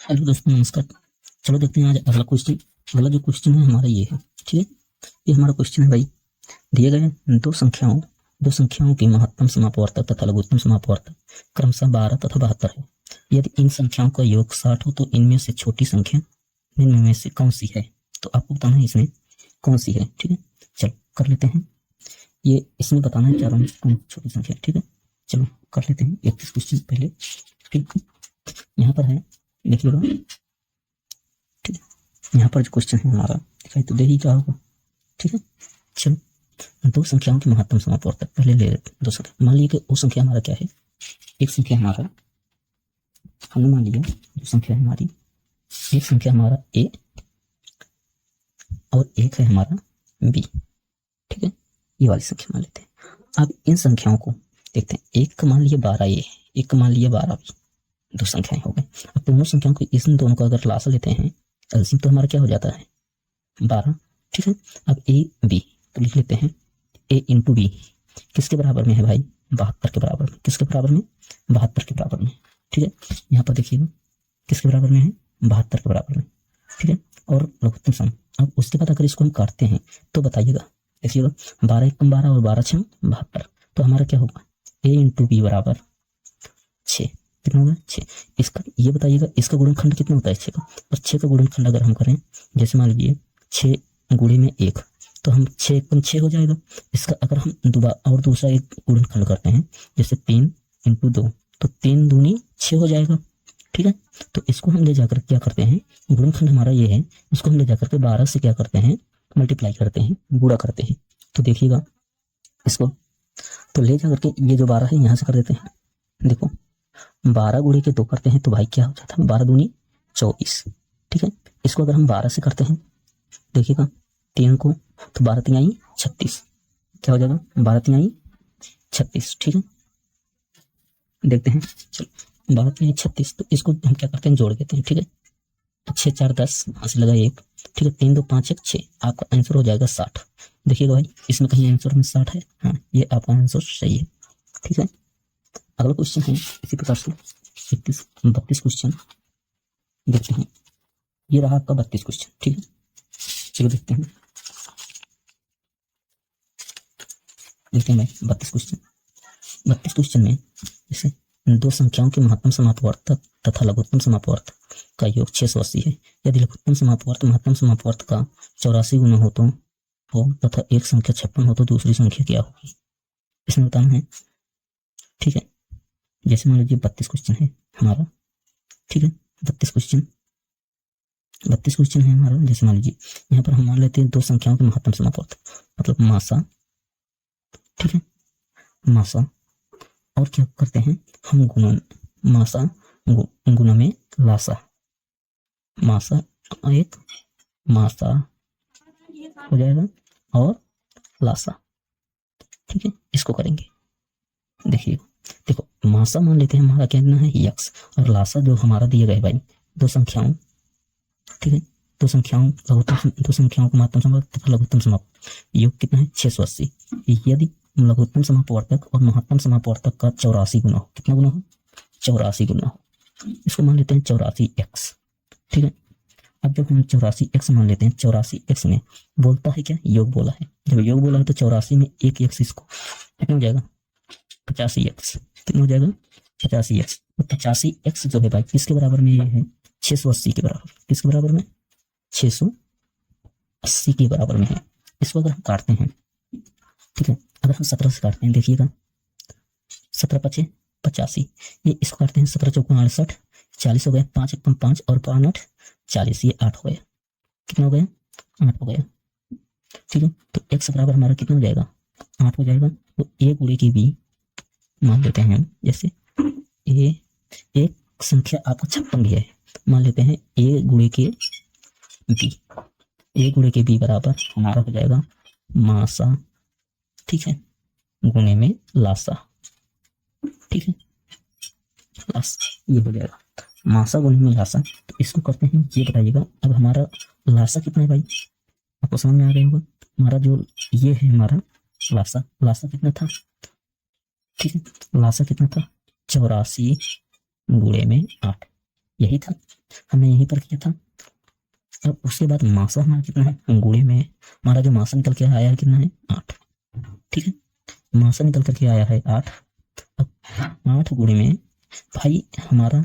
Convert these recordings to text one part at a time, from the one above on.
Hello दोस्तों, नमस्कार। चलो देखते हैं आज अगला क्वेश्चन। अगला जो क्वेश्चन है हमारा ये है, ठीक है। ये हमारा क्वेश्चन है भाई, दिए गए दो संख्याओं की महत्तम समापवर्तक तथा लघुत्तम समापवर्तक क्रमशः 12 तथा 72 है। यदि इन संख्याओं का योग 60 हो तो इनमें से छोटी संख्या निम्न में से कौन सी है। तो आपको बताना है इसमें कौन सी है, ठीक है। चलो कर लेते हैं। ये इसमें बताना है चारों में से कौन सी छोटी संख्या है, ठीक है। चलो कर लेते हैं 31 क्वेश्चन पहले, ठीक। यहाँ पर है, देखिएगा, ठीक है। यहाँ पर जो क्वेश्चन है हमारा दिखाई तो दे ही क्या होगा, ठीक है। चलो दो संख्याओं की महत्तम समापवर्तक पहले ले लेते हैं। दो संख्या, मान लीजिए कि वो संख्या हमारा क्या है, एक संख्या हमारा, हमने मान लिया जो संख्या है हमारी, एक संख्या हमारा ए और एक है हमारा बी, ठीक है। ये वाली संख्या मान लेते हैं। अब इन संख्याओं को देखते हैं। एक का मान लिया 12 ए, एक का मान लिया 12 बी, दो संख्याएं हो गई। अब दोनों संख्याओं को, इन दोनों का अगर लासा लेते हैं एलसीएम तो हमारा क्या हो जाता है 12, ठीक है। अब ए बी तो लिख लेते हैं ए इंटू बी किसके बराबर में है भाई, 72 के बराबर में। किसके बराबर में, 72 के बराबर में, ठीक है। यहाँ पर देखिएगा किसके बराबर में है, 72 के बराबर में, ठीक है। और लघुत्तम सम, अब उसके बाद अगर इसको हम काटते हैं तो बताइएगा, देखिएगा 12 एकम 12 और 12 छम 72, तो हमारा क्या होगा ए इंटू बी बराबर 6। कितना होगा 6। इसका ये बताइएगा इसका गुणनखंड कितना होता है 6 का। और 6 का गुणनखंड अगर हम करें, जैसे मान लीजिए 6 गुणे में 1, तो हम 6 एकम 6 हो जाएगा। इसका अगर हम दूसरा एक गुणनखंड करते हैं, जैसे 3 इंटू 2, तो 3 दूनी 6 हो जाएगा, ठीक है। तो इसको हम ले जाकर क्या करते हैं, गुणनखंड हमारा ये है, इसको हम ले जाकर के 12 से क्या करते हैं, मल्टीप्लाई करते हैं, गुणा करते हैं। तो देखिएगा इसको, तो ले जाकर के ये जो 12 है यहाँ से कर देते हैं। देखो 12 गुणे के 2 करते हैं तो भाई क्या हो जाता है, 12 दूनी 24, ठीक है। इसको अगर हम 12 से करते हैं, देखिएगा 3 को, तो 12 तिहाई 36, क्या हो जाएगा 12 तिहाई 36, ठीक है। देखते हैं, चलो 12 तिहाई 36, तो इसको हम क्या करते हैं, जोड़ देते हैं, ठीक है। 6 4 10, वहां से लगा 1, ठीक है। 3 2 5 1 6, आपका आंसर हो जाएगा 60। देखिएगा भाई इसमें कहीं आंसर में 60 है, हाँ ये आपका आंसर सही है, ठीक है। अगला क्वेश्चन है इसी प्रकार से 32 क्वेश्चन देखते हैं। ये रहा आपका 32 क्वेश्चन, ठीक है। चलो देखते हैं भाई 32 क्वेश्चन में जैसे दो संख्याओं के महत्तम समापवर्तक तथा लघुत्तम समापवर्तक का योग 680 है। यदि लघुत्तम समापवर्तक महत्तम समापवर्तक का 84 गुना हो तो तथा एक संख्या 56 हो तो दूसरी संख्या क्या होगी, इसमें बताना है, ठीक है। जैसे मान लीजिए 32 क्वेश्चन है हमारा, ठीक है। 32 क्वेश्चन है हमारा। जैसे मान लीजिए यहाँ पर हम मान लेते हैं दो संख्याओं के महत्तम समापवर्तक, मतलब मासा, ठीक है, मासा। और क्या करते हैं हम, गुणन, मासा गुणा में लासा, मासा एक मासा हो जाएगा और लासा, ठीक है। इसको करेंगे, देखिए देखो मासा मान लेते हैं हमारा कहना है यक्स, और लासा जो हमारा दिया गया भाई दो संख्याओं, ठीक है, दो संख्याओं का महत्तम समापवर्तक तथा लघुत्तम समापवर्तक योग कितना है 680। यदि लघुत्तम समापवर्तक और महत्तम समापवर्तक का 84 गुना हो, कितना गुना हो 84 गुना हो, इसको मान लेते हैं 84x, ठीक है। अब जब हम 84x मान लेते हैं, 84x में बोलता है क्या, योग बोला है। जब योग बोला है तो 84 में एक x, इसको कितना हो जाएगा 85x, कितना हो जाएगा 85x। तो 85x जो है भाई किसके बराबर में ये है 680 के बराबर, किसके बराबर में 680 के बराबर में है। इसको अगर हम काटते हैं, ठीक है, अगर हम 17 से काटते हैं, देखिएगा 17 5 85, ये इसको काटते हैं 17 चौका 68, 40 हो गया, 5 1 5 और 5 8 40, ये 8 हो गया, कितना हो गया 8 हो गया, ठीक है। तो x बराबर हमारा कितना हो जाएगा 8 हो जाएगा। तो a गुणे के b मान लेते हैं हम, जैसे a एक संख्या आपका 56 भी है, मान लेते हैं a गुणे के b बराबर हमारा हो जाएगा मासा, ठीक है, गुणे में लासा, ठीक है, लासा ये हो जाएगा मासा गुणे में लासा। तो इसको करते हैं, ये बताइएगा अब हमारा लासा कितना है भाई, आपको समझ में आ गया होगा। हमारा जो ये है हमारा लासा कितना था, ठीक है, लासा कितना था 84 गुणे में 8, यही था, हमने यहीं पर किया था। अब उसके बाद मासा हमारा कितना है, गुणे में हमारा जो मासा निकल के आया है कितना है, 8। ठीक है, मासा निकल करके आया है 8। अब 8 गुणे में भाई हमारा,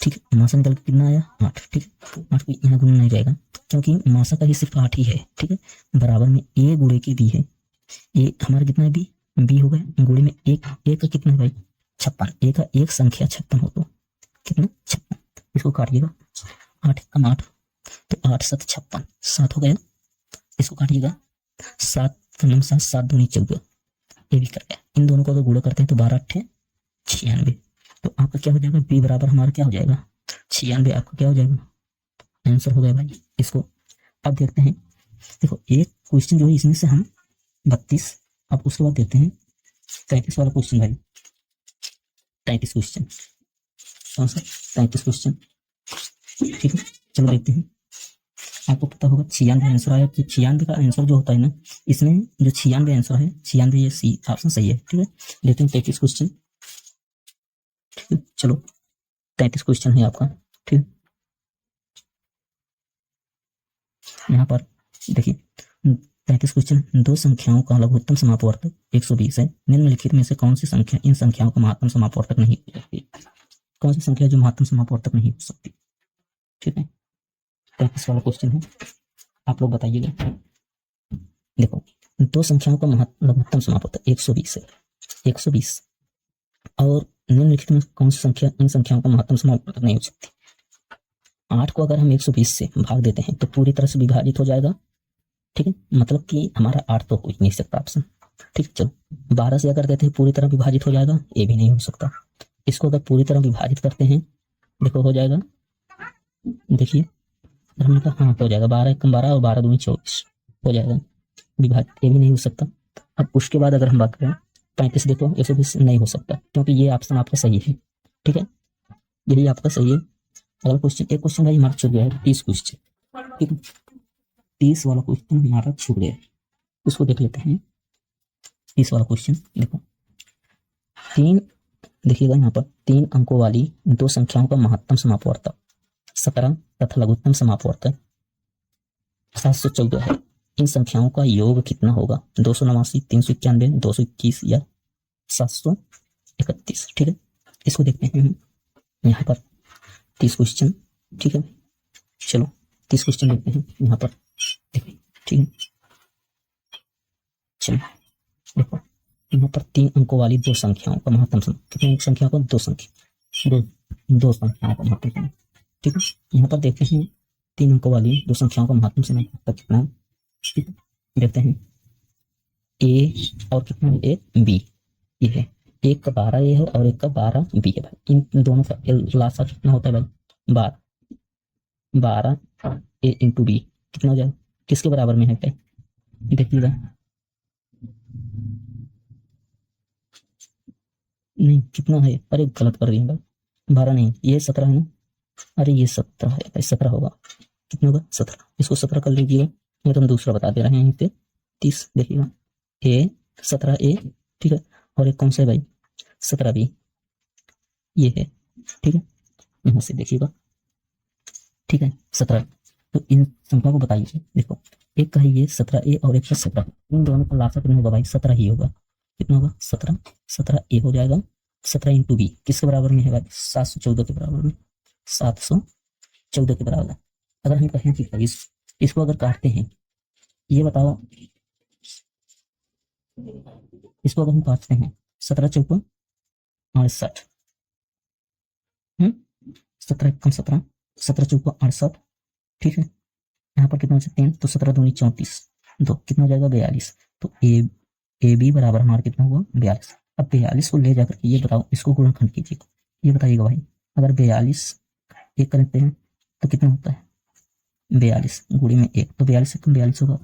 ठीक है, मासा निकल के कितना आया, 8। ठीक है, 8 को यहाँ गुणा नहीं जाएगा क्योंकि मासा का ही सिर्फ 8 ही है। ठीक है, बराबर में ए गुणे की बी है। ए हमारा कितना है, बी हो गया, गुणे में एक, एक का कितना है भाई, 56। ए का एक संख्या 56 हो तो कितना, 56। इसको काटिएगा, 8 कम 8 तो 8 7 56, 7 हो गया। इसको काटिएगा, 7 कम 7, 7 दूनी 14, ये भी कर गया। इन दोनों को अगर गुणा करते हैं तो 12 8 96। तो आपका क्या हो जाएगा, बी बराबर हमारा क्या हो जाएगा, 96। आपका क्या हो जाएगा, आंसर हो गया भाई। इसको अब देखते हैं, देखो एक क्वेश्चन जो है इसमें से हम 32, अब उसके बाद देखते हैं 33 वाला क्वेश्चन भाई। 33 क्वेश्चन कौन सा, 33 क्वेश्चन। ठीक है, चलो देखते हैं। आपको पता होगा 96 आंसर आया, तो 96 का आंसर जो होता है ना, इसमें जो 96 आंसर है, 96 ये सी ऑप्शन सही है। ठीक है, देखते हैं 33 क्वेश्चन। ठीक है, चलो 33 क्वेश्चन है आपका। ठीक है, यहाँ पर देखिए 33 क्वेश्चन, दो संख्याओं का लघुत्तम समापवर्तक 120 है। निम्नलिखित में से कौन सी संख्या इन संख्याओं का महत्तम समापवर्तक नहीं हो सकती, कौन सी संख्या जो महत्तम समापवर्तक नहीं हो सकती। ठीक है, 33 वाला क्वेश्चन है, आप लोग बताइएगा। देखो दो संख्याओं का लघुत्तम समापवर्तक 120 है, 120, और निम्नलिखित में कौन सी संख्या इन संख्याओं का महत्तम समापवर्तक नहीं हो सकती। 8 को अगर हम 120 से भाग देते हैं तो पूरी तरह से विभाजित हो जाएगा। ठीक है, मतलब कि हमारा 8 तो हो ही नहीं सकता ऑप्शन। ठीक, चलो 12 से अगर देते हैं पूरी तरह विभाजित हो जाएगा, ये भी नहीं हो सकता। इसको अगर पूरी तरह विभाजित करते हैं, देखो हो जाएगा, देखिए अगर हमने कहा हाँ हो जाएगा, 12 1 12 और 12 दूनी 24 हो जाएगा विभाजित, ये भी नहीं हो सकता। अब उसके बाद अगर हम बात करें 35, देखो 120 नहीं हो सकता क्योंकि ये ऑप्शन आपका सही है। ठीक है, यही आपका सही है। अगला क्वेश्चन, एक क्वेश्चन भाई हमारा छूट गया है, 30 क्वेश्चन। ठीक है, 30 वाला क्वेश्चन हमारा छूट गया है, उसको देख लेते हैं। 30 वाला क्वेश्चन देखो, देखिएगा यहाँ पर 3 अंकों वाली दो संख्याओं का महत्तम समापवर्तक 17 तथा लघुत्तम समापवर्तक 714 है। इन संख्याओं का योग कितना होगा, 289, 391, 221 या 731। ठीक है, इसको देखते हैं यहाँ पर 30 क्वेश्चन। ठीक है, चलो 30 क्वेश्चन देखते हैं यहाँ पर, देखिए। ठीक है, चलो देखो यहाँ पर 3 अंकों वाली दो संख्याओं का महत्तम सम, कितनी संख्या को, दो संख्याओं का महत्तम सम। ठीक है, यहाँ पर देखते हैं 3 अंकों वाली दो संख्याओं का महत्तम सम कितना है। ठीक है, देखते हैं ए और कितना है, ए बी, ये है, एक का 12 ए है और एक का 12 बी है भाई। इन दोनों का लासा कितना होता है भाई, 12, 12 ए इंटू बी कितना हो जाएगा, किसके बराबर में है भाई, देखिएगा। नहीं कितना है, अरे गलत कर रही है भाई, 12 नहीं, ये 17 है ना, अरे ये 17 है भाई, 17 होगा, कितना होगा 17, इसको 17 कर लीजिएगा, नहीं तो हम दूसरा बता दे रहे हैं यहाँ पे 30, देखिएगा ए 17 ए। ठीक है, और एक कौन सा है भाई, 17 बी, ये है। ठीक है, यहाँ से देखिएगा। ठीक है, 17, तो इन संख्या को बताइए। देखो एक का है ये 17 ए और एक का 17, इन दोनों का लासा कितना होगा भाई, 17 ही होगा, कितना होगा 17, 17 ए हो जाएगा, 17 इंटू बी किसके बराबर में है भाई, 714 के बराबर में, 714 के बराबर। अगर हम कहें कि इसको अगर काटते हैं, ये बताओ, इसको अगर हम काटते हैं 17 चौको 68, 17 कम 17, 17 चौको 68। ठीक है, यहाँ पर कितना 3, तो 17 दूनी 34, 2 कितना हो जाएगा 42। तो ए बी बराबर हमारा कितना हुआ 42। अब 42 को ले जाकर ये बताओ, इसको गुणनखंड कीजिए, ये बताइएगा भाई, अगर 42 एक करते हैं तो कितना होता है, 42 गुणे में 1, तो 42 से कम 42 होगा।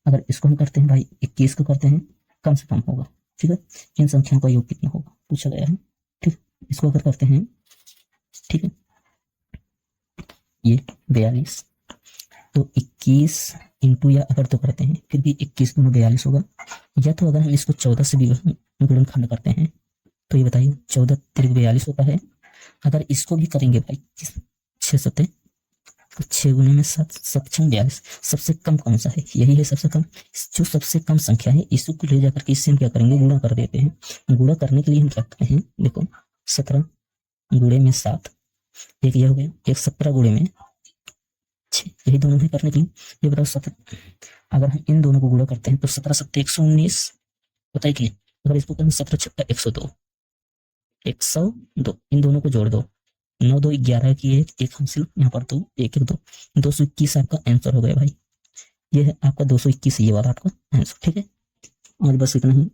अगर इसको हम करते हैं भाई 21 को करते हैं, कम से कम होगा। ठीक है, इन संख्याओं का योग कितना होगा पूछा गया है। ठीक, इसको अगर करते हैं, ठीक है, ये 42, तो 21 इंटू या अगर तो करते हैं फिर भी 21 गुना 42 होगा, या तो अगर हम इसको 14 से भी गुणनखंड करते हैं तो ये बताइए 14 3 42 होता है, अगर इसको भी करेंगे भाई 6 तो 6 × 7 7 × 42 सबसे कम कौन सा है, यही है सबसे कम। जो सबसे कम संख्या है इसी को ले जाकर के इससे हम क्या करेंगे, गुणा कर देते हैं। गुणा करने के लिए हम क्या करते हैं, देखो 17 × 7 एक ये हो गया, एक 17 × 6 यही दोनों है करने के लिए। ये बताओ 17 अगर हम इन दोनों को गुणा करते हैं तो 17 7 119 होता है कि नहीं। अगर इसको करें 17 6 102 102 इन दोनों को जोड़ दो, 9 2 11 की एक हासिल यहाँ पर 2 1 1 2 221 आपका आंसर हो गया भाई। ये है आपका 221, ये वाला आपका आंसर। ठीक है, और बस इतना ही।